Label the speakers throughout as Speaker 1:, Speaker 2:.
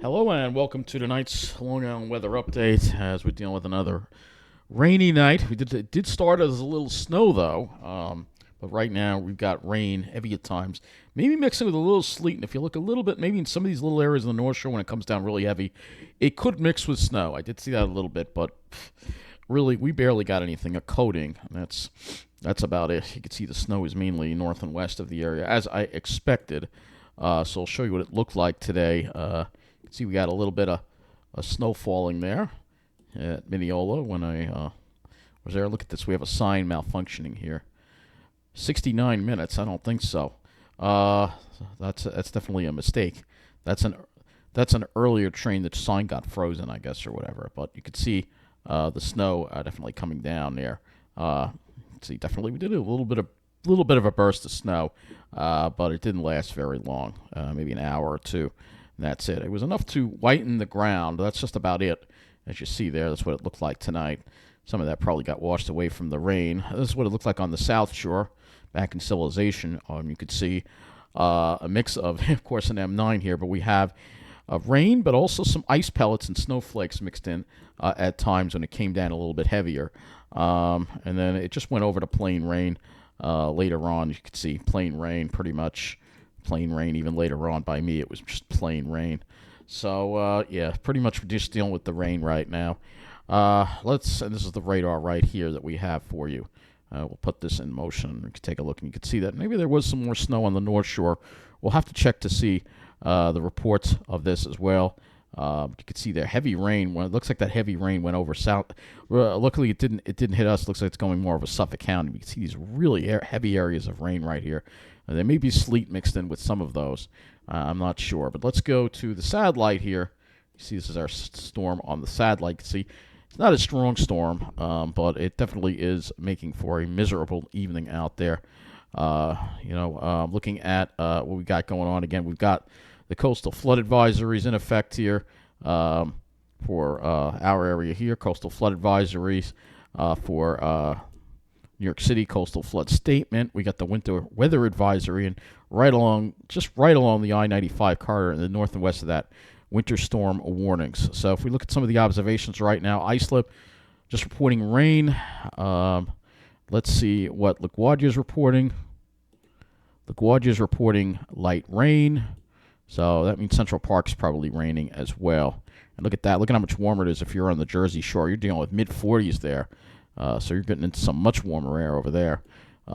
Speaker 1: Hello and welcome to tonight's Long Island weather update as we're dealing with another rainy night. It did start as a little snow though, but right now we've got rain heavy at times, maybe mixing with a little sleet. And if you look a little bit, maybe in some of these little areas in the North Shore when it comes down really heavy, it could mix with snow. I did see that a little bit, but really we barely got anything. A coating, and that's about it. You can see the snow is mainly north and west of the area as I expected. So I'll show you what it looked like today. See, we got a little bit of snow falling there at Mineola when I was there. Look at this. We have a sign malfunctioning here. 69 minutes. I don't think so. That's definitely a mistake. That's an earlier train. The sign got frozen, I guess, or whatever. But you could see the snow definitely coming down there. See, definitely we did a little bit of a burst of snow, but it didn't last very long. Maybe an hour or two. And that's it. It was enough to whiten the ground. That's just about it. As you see there, that's what it looked like tonight. Some of that probably got washed away from the rain. This is what it looked like on the South Shore back in civilization. You could see a mix of course, an M9 here, but we have rain, but also some ice pellets and snowflakes mixed in at times when it came down a little bit heavier. And then it just went over to plain rain later on. You could see plain rain pretty much. Plain rain even later on by me. It was just plain rain. So, yeah, pretty much we're just dealing with the rain right now. And this is the radar right here that we have for you. We'll put this in motion. We can take a look and you can see that maybe there was some more snow on the North Shore. We'll have to check to see the reports of this as well. You can see there heavy rain. Well, it looks like that heavy rain went over south. Luckily, it didn't hit us. It looks like it's going more of a Suffolk County. You can see these really heavy areas of rain right here. There may be sleet mixed in with some of those. I'm not sure. But let's go to the satellite here. You see this is our storm on the satellite. You can see it's not a strong storm, but it definitely is making for a miserable evening out there. Looking at what we got going on again, we've got the coastal flood advisories in effect here for our area here. Coastal flood advisories for New York City coastal flood statement. We got the winter weather advisory, and right along the I-95 corridor in the north and west of that, winter storm warnings. So if we look at some of the observations right now, islip just reporting rain. Let's see what LaGuardia is reporting. LaGuardia is reporting light rain. So that means Central Park's probably raining as well. And look at that. Look at how much warmer it is if you're on the Jersey Shore. You're dealing with mid-40s there. So you're getting into some much warmer air over there.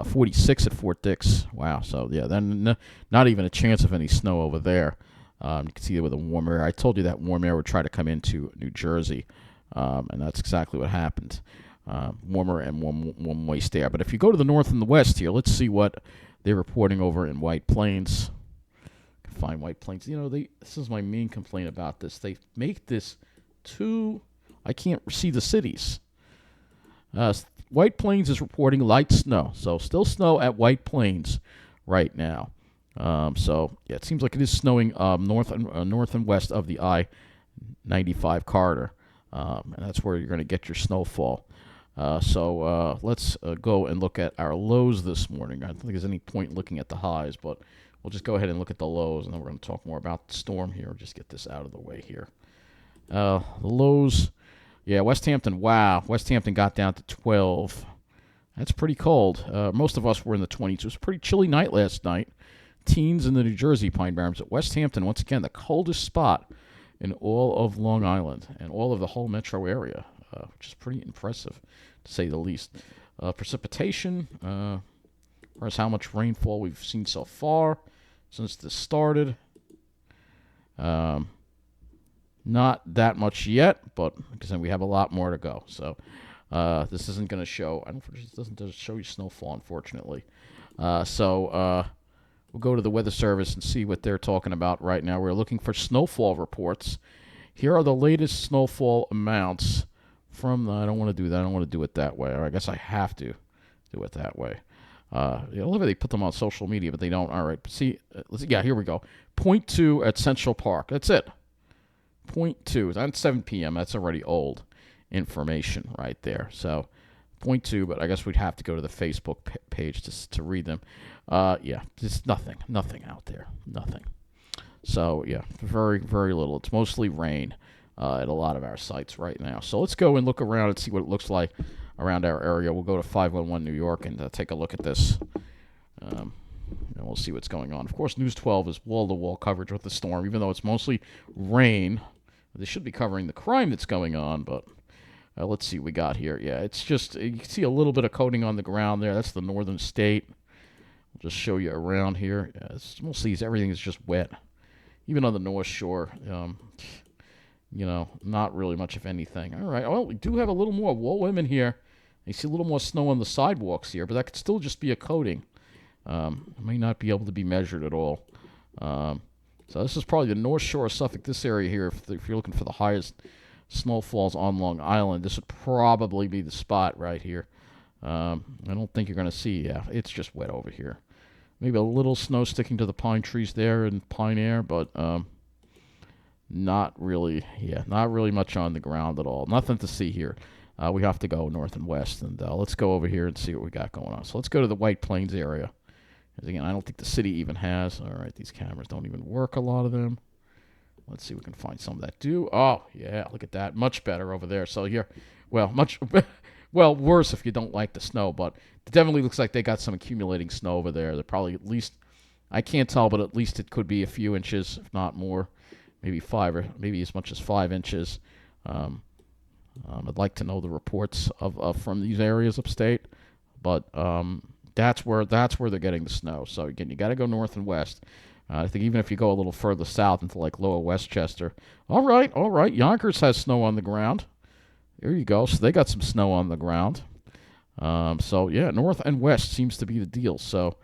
Speaker 1: 46 at Fort Dix. Wow. So, yeah, then not even a chance of any snow over there. You can see it with the warm air. I told you that warm air would try to come into New Jersey, and that's exactly what happened. Warmer and warm moist air. But if you go to the north and the west here, let's see what they're reporting over in White Plains. Find White Plains. This is my main complaint about this. They make this too. I can't see the cities. White Plains is reporting light snow, so still snow at White Plains right now. It seems like it is snowing north and west of the I-95 corridor, and that's where you're going to get your snowfall. Let's go and look at our lows this morning. I don't think there's any point looking at the highs, but we'll just go ahead and look at the lows, and then we're going to talk more about the storm here. Just get this out of the way here. The lows, yeah, West Hampton, wow. West Hampton got down to 12. That's pretty cold. Most of us were in the 20s. It was a pretty chilly night last night. Teens in the New Jersey Pine Barrens. At West Hampton, once again, the coldest spot in all of Long Island and all of the whole metro area, which is pretty impressive, to say the least. Precipitation, as far as how much rainfall we've seen so far since this started. Not that much yet, but because we have a lot more to go. So this isn't going to show. It doesn't show you snowfall, unfortunately. We'll go to the Weather Service and see what they're talking about right now. We're looking for snowfall reports. Here are the latest snowfall amounts from. I don't want to do that. I don't want to do it that way. Or I guess I have to do it that way. I love how they put them on social media, but they don't. All right. See, here we go. 0.2 at Central Park. That's it. 0.2. That's 7 p.m. That's already old information right there. So 0.2, but I guess we'd have to go to the Facebook page to read them. Just nothing out there. Nothing. So yeah, very, very little. It's mostly rain at a lot of our sites right now. So let's go and look around and see what it looks like around our area. We'll go to 511 New York and take a look at this. Um, and we'll see what's going on. Of course, News 12 is wall-to-wall coverage with the storm, even though it's mostly rain. They should be covering the crime that's going on, but let's see what we got here. Yeah, it's just, you can see a little bit of coating on the ground there. That's the northern state. I'll just show you around here. Yeah, it's mostly everything is just wet. Even on the North Shore, not really much of anything. All right, well, we do have a little more wall women here. You see a little more snow on the sidewalks here, but that could still just be a coating. It may not be able to be measured at all. So this is probably the North Shore of Suffolk, this area here. If you're looking for the highest snowfalls on Long Island, this would probably be the spot right here. I don't think you're going to see, yeah, it's just wet over here. Maybe a little snow sticking to the pine trees there in Pine Air, but not really much on the ground at all. Nothing to see here. We have to go north and west, and let's go over here and see what we got going on. So let's go to the White Plains area. Because again, I don't think the city even has. All right, these cameras don't even work, a lot of them. Let's see if we can find some that do. Oh, yeah, look at that. Much better over there. So here, well, worse if you don't like the snow, but it definitely looks like they got some accumulating snow over there. They're probably at least, I can't tell, but at least it could be a few inches, if not more, maybe 5 or maybe as much as 5 inches. I'd like to know the reports of from these areas upstate, but that's where they're getting the snow. So again, you got to go north and west. I think even if you go a little further south into like Lower Westchester. All right. Yonkers has snow on the ground. There you go. So they got some snow on the ground. So yeah, north and west seems to be the deal. So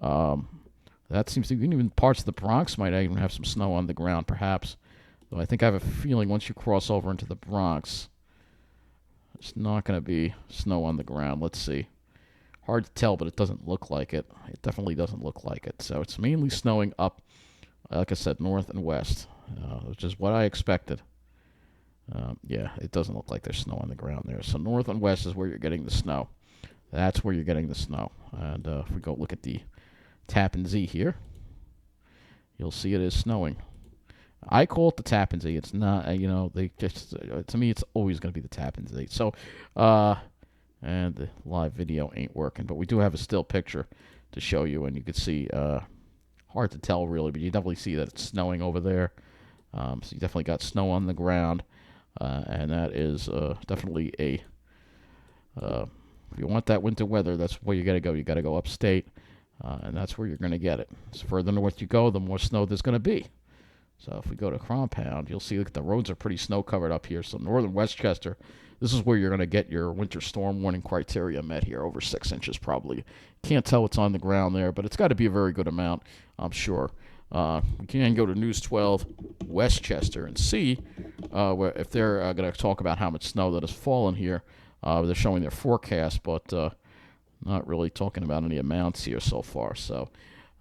Speaker 1: that seems to be, even parts of the Bronx might even have some snow on the ground, perhaps. Though I think I have a feeling once you cross over into the Bronx, it's not going to be snow on the ground. Let's see. Hard to tell, but it doesn't look like it. It definitely doesn't look like it. So it's mainly snowing up, like I said, north and west, which is what I expected. Yeah, it doesn't look like there's snow on the ground there. So north and west is where you're getting the snow. That's where you're getting the snow. And if we go look at the Tappan Zee here, you'll see it is snowing. I call it the Tappan Zee. It's not, they just, to me, it's always going to be the Tappan Zee. So, and the live video ain't working, but we do have a still picture to show you, and you can see, hard to tell really, but you definitely see that it's snowing over there. So you definitely got snow on the ground, and that is definitely a, if you want that winter weather, that's where you got to go. You got to go upstate, and that's where you're going to get it. So further north you go, the more snow there's going to be. So if we go to Compound, you'll see that the roads are pretty snow covered up here. So northern Westchester, this is where you're going to get your winter storm warning criteria met here, over 6 inches probably. Can't tell what's on the ground there, but it's got to be a very good amount, I'm sure. We can go to News 12 Westchester and see if they're going to talk about how much snow that has fallen here. They're showing their forecast, but not really talking about any amounts here so far. So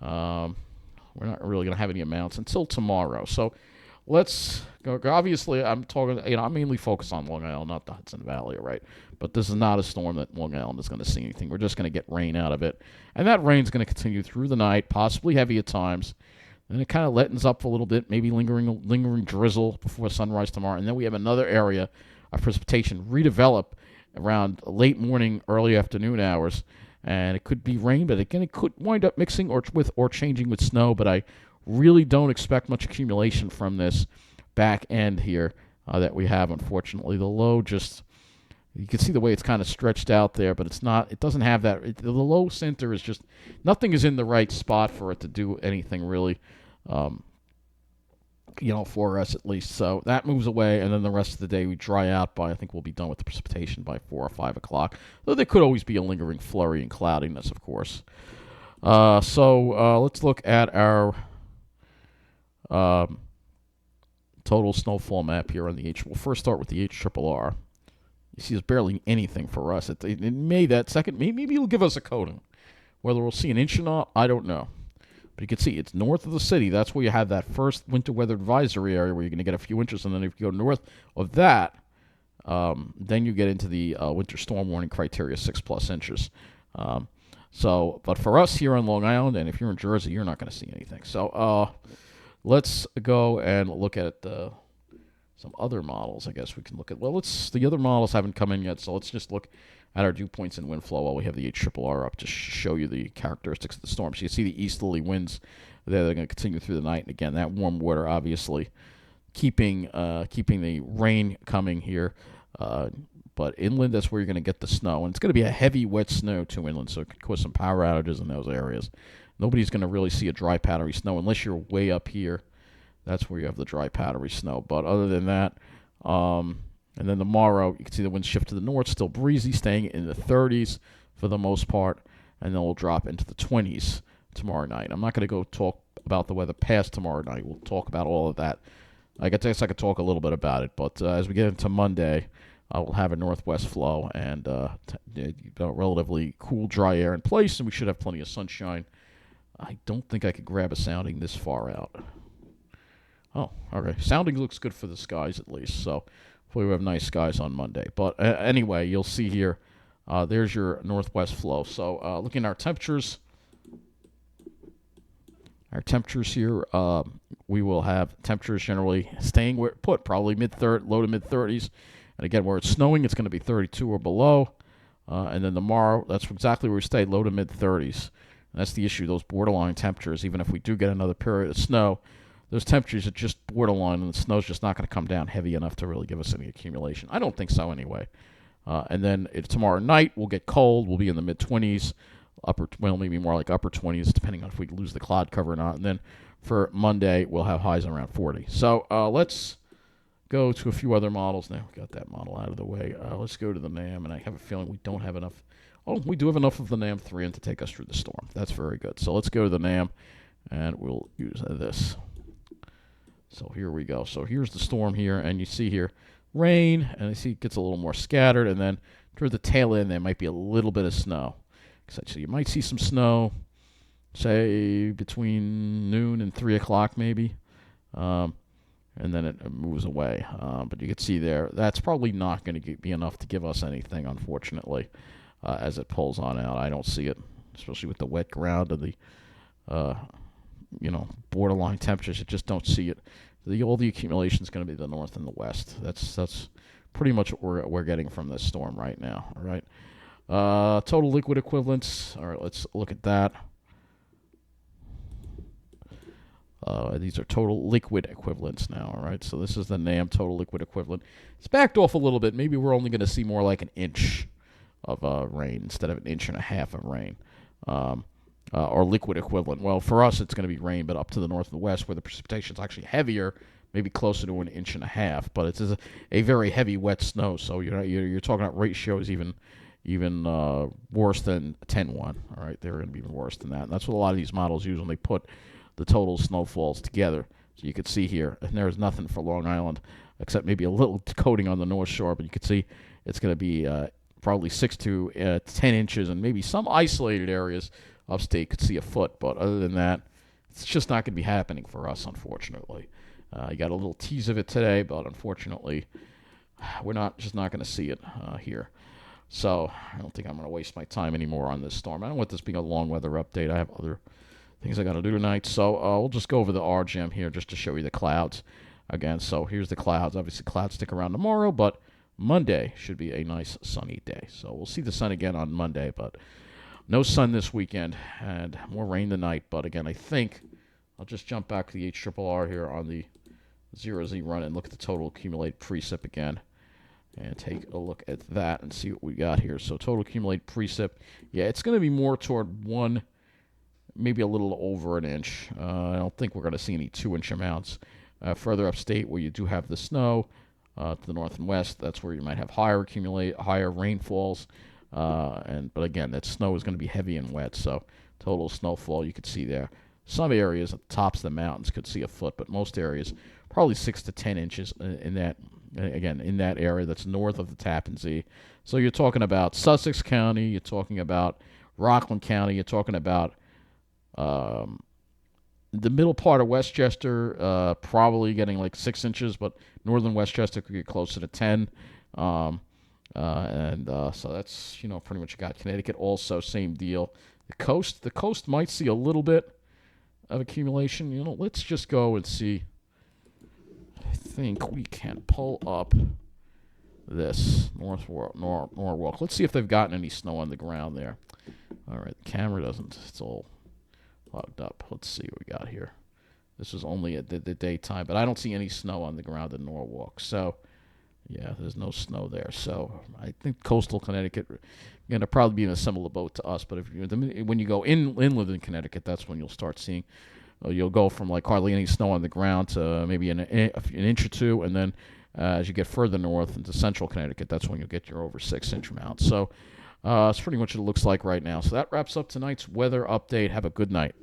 Speaker 1: we're not really going to have any amounts until tomorrow. So let's go. Obviously, I'm talking, I'm mainly focused on Long Island, not the Hudson Valley, right? But this is not a storm that Long Island is going to see anything. We're just going to get rain out of it. And that rain's going to continue through the night, possibly heavy at times. Then it kind of lightens up a little bit, maybe lingering drizzle before sunrise tomorrow. And then we have another area of precipitation redevelop around late morning, early afternoon hours. And it could be rain, but again, it could wind up mixing or changing with snow. But I really don't expect much accumulation from this back end here that we have, unfortunately. The low just, you can see the way it's kind of stretched out there, but it's not, it doesn't have that. The low center is just, nothing is in the right spot for it to do anything really, for us at least. So that moves away, and then the rest of the day we dry out by, I think we'll be done with the precipitation by 4 or 5 o'clock. Though there could always be a lingering flurry and cloudiness, of course. So let's look at our total snowfall map here on the H. We'll first start with the HRRR. You see, there's barely anything for us. It may that second, maybe it'll give us a coating. Whether we'll see an inch or not, I don't know. But you can see it's north of the city. That's where you have that first winter weather advisory area where you're going to get a few inches. And then if you go north of that, then you get into the winter storm warning criteria, 6+ inches. But for us here on Long Island, and if you're in Jersey, you're not going to see anything. So let's go and look at some other models. I guess we can look at. Well, the other models haven't come in yet, so let's just look at our dew points and wind flow while we have the HRRR up to show you the characteristics of the storm. So you see the easterly winds there. They're going to continue through the night, and again, that warm water obviously keeping the rain coming here. But inland, that's where you're going to get the snow, and it's going to be a heavy, wet snow too inland, so it could cause some power outages in those areas. Nobody's going to really see a dry, powdery snow unless you're way up here. That's where you have the dry, powdery snow. But other than that, and then tomorrow, you can see the winds shift to the north, still breezy, staying in the 30s for the most part, and then we'll drop into the 20s tomorrow night. I'm not going to go talk about the weather past tomorrow night. We'll talk about all of that. I guess I could talk a little bit about it, but as we get into Monday, I will have a northwest flow and relatively cool, dry air in place, and we should have plenty of sunshine. I don't think I could grab a sounding this far out. Oh, okay. Sounding looks good for the skies at least, so hopefully we have nice skies on Monday. But anyway, you'll see here, there's your northwest flow. So looking at our temperatures, here, we will have temperatures generally staying where it put, probably low to mid-30s. And again, where it's snowing, it's going to be 32 or below. And then tomorrow, that's exactly where we stay, low to mid-30s. And that's the issue, those borderline temperatures. Even if we do get another period of snow, those temperatures are just borderline, and the snow's just not going to come down heavy enough to really give us any accumulation. I don't think so anyway. And then tomorrow night, we'll get cold. We'll be in the mid-20s, maybe more like upper 20s, depending on if we lose the cloud cover or not. And then for Monday, we'll have highs around 40. So let's go to a few other models. Now we got that model out of the way. Let's go to the NAM, and I have a feeling we don't have enough. Oh, we do have enough of the NAM 3 to take us through the storm. That's very good. So let's go to the NAM, and we'll use this. So here we go. So here's the storm here, and you see here rain, and you see it gets a little more scattered, and then toward the tail end there might be a little bit of snow. So you might see some snow, say between noon and 3 o'clock maybe, and then it moves away. But you can see there, that's probably not going to be enough to give us anything, unfortunately, as it pulls on out. I don't see it, especially with the wet ground and the borderline temperatures. You just don't see it. All the accumulation is going to be the north and the west. That's pretty much what we're getting from this storm right now. All right. Total liquid equivalents. All right, let's look at that. These are total liquid equivalents now. All right, so this is the NAM total liquid equivalent. It's backed off a little bit. Maybe we're only going to see more like an inch of rain instead of an inch and a half of rain. Or liquid equivalent. Well, for us, it's going to be rain, but up to the north and the west, where the precipitation is actually heavier, maybe closer to an inch and a half. But it's a very heavy, wet snow, so you're talking about ratios even worse than 10-1. All right, they're going to be even worse than that. And that's what a lot of these models use when they put the total snowfalls together. So you could see here, and there's nothing for Long Island except maybe a little coating on the North Shore, but you could see it's going to be probably 6 to 10 inches, and maybe some isolated areas upstate could see a foot, but other than that, it's just not going to be happening for us, unfortunately. You got a little tease of it today, but unfortunately, we're just not going to see it here. So I don't think I'm going to waste my time anymore on this storm. I don't want this being a long weather update. I have other things I got to do tonight, so we'll just go over the RGM here just to show you the clouds again. So here's the clouds. Obviously, clouds stick around tomorrow, but Monday should be a nice sunny day. So we'll see the sun again on Monday, but no sun this weekend, and more rain tonight. But again, I think I'll just jump back to the HRRR here on the 0Z run and look at the total accumulated precip again, and take a look at that and see what we got here. So total accumulated precip, yeah, it's going to be more toward 1, maybe a little over an inch. I don't think we're going to see any 2-inch amounts. Further upstate, where you do have the snow to the north and west, that's where you might have higher rainfalls. But again, that snow is going to be heavy and wet, so total snowfall you could see there. Some areas at the tops of the mountains could see a foot, but most areas probably 6 to 10 inches in that area that's north of the Tappan Zee. So you're talking about Sussex County, you're talking about Rockland County, you're talking about the middle part of Westchester, probably getting like 6 inches, but northern Westchester could get closer to 10. So that's, pretty much you got. Connecticut also, same deal. The coast might see a little bit, of accumulation. Let's just go and see. I think we can pull up this Norwalk. Let's see if they've gotten any snow on the ground there. All right, the camera doesn't. It's all logged up. Let's see what we got here. This is only at the daytime, but I don't see any snow on the ground in Norwalk. So, yeah, there's no snow there. So I think coastal Connecticut, going to probably be in a similar boat to us. But when you go inland in Connecticut, that's when you'll start seeing. You'll go from like hardly any snow on the ground to maybe an inch or two, and then as you get further north into central Connecticut, that's when you'll get your over 6-inch amount. So that's pretty much what it looks like right now. So that wraps up tonight's weather update. Have a good night.